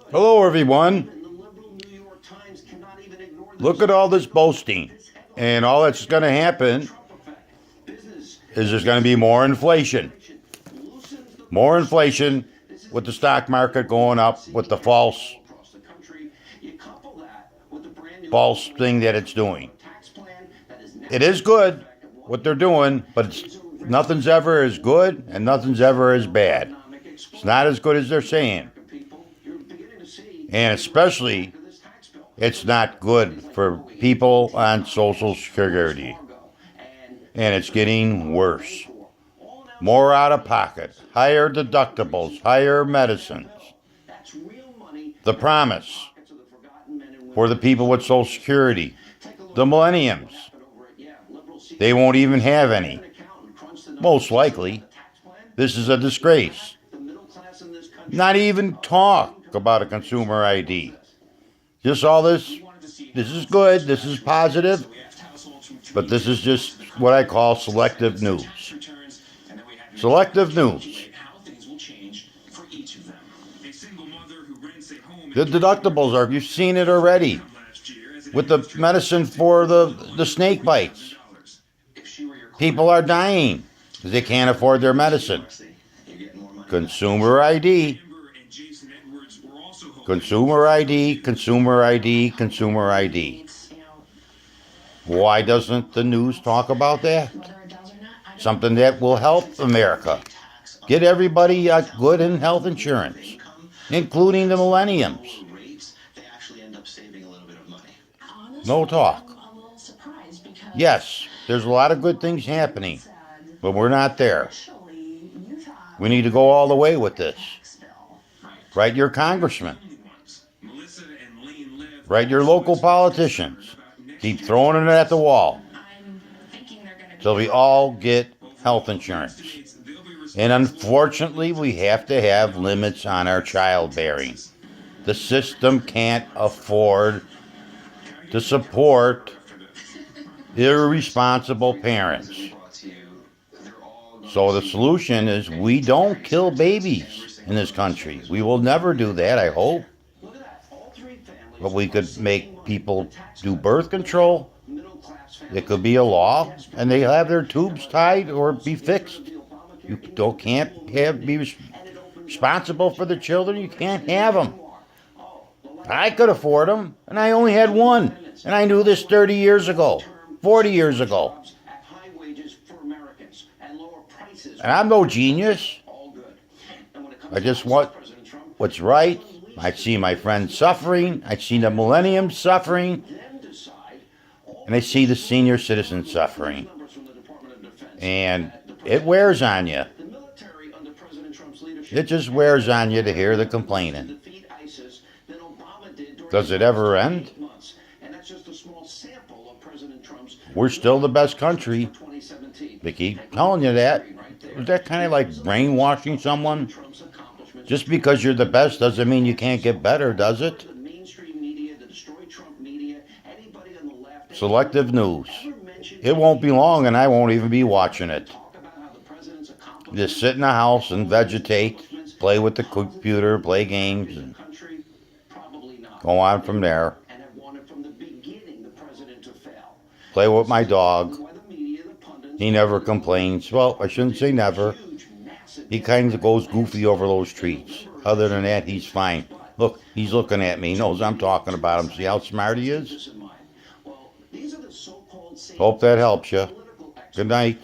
Hello, everyone. Look at all this boasting. And all that's going to happen is there's going to be more inflation. More inflation with the stock market going up with the false thing that it's doing. It is good what they're doing, but nothing's ever as good and nothing's ever as bad. It's not as good as they're saying. And especially, it's not good for people on Social Security. And it's getting worse. More out of pocket, higher deductibles, higher medicines. The promise for the people with Social Security, the millenniums, they won't even have any. Most likely. This is a disgrace. Not even talk about a consumer ID. Just all this is good, this is positive, but this is just what I call selective news. Selective news. The deductibles you've seen it already with the medicine for the snake bites. People are dying because they can't afford their medicine. Consumer ID. Consumer ID, consumer ID, consumer ID. Why doesn't the news talk about that? Something that will help America. Get everybody good in health insurance, including the millenniums. No talk. Yes, there's a lot of good things happening, but we're not there. We need to go all the way with this. Write your congressman. Write your local politicians. Keep throwing it at the wall till we all get health insurance. And unfortunately, we have to have limits on our childbearing. The system can't afford to support irresponsible parents. So the solution is we don't kill babies in this country. We will never do that, I hope. But we could make people do birth control. It could be a law, and they have their tubes tied or be fixed. You can't be responsible for the children. You can't have them. I could afford them, and I only had one. And I knew this 30 years ago, 40 years ago. And I'm no genius. I just want what's right. I see my friends suffering. I see the millenniums suffering. And I see the senior citizens suffering. And it wears on you. It just wears on you to hear the complaining. Does it ever end? We're still the best country. They keep telling you that. Is that kind of like brainwashing someone? Just because you're the best doesn't mean you can't get better, does it? Selective news. It won't be long and I won't even be watching it. Just sit in the house and vegetate, play with the computer, play games, and go on from there. Play with my dog. He never complains. Well, I shouldn't say never. He kind of goes goofy over those treats. Other than that, he's fine. Look, he's looking at me. He knows I'm talking about him. See how smart he is? Hope that helps you. Good night.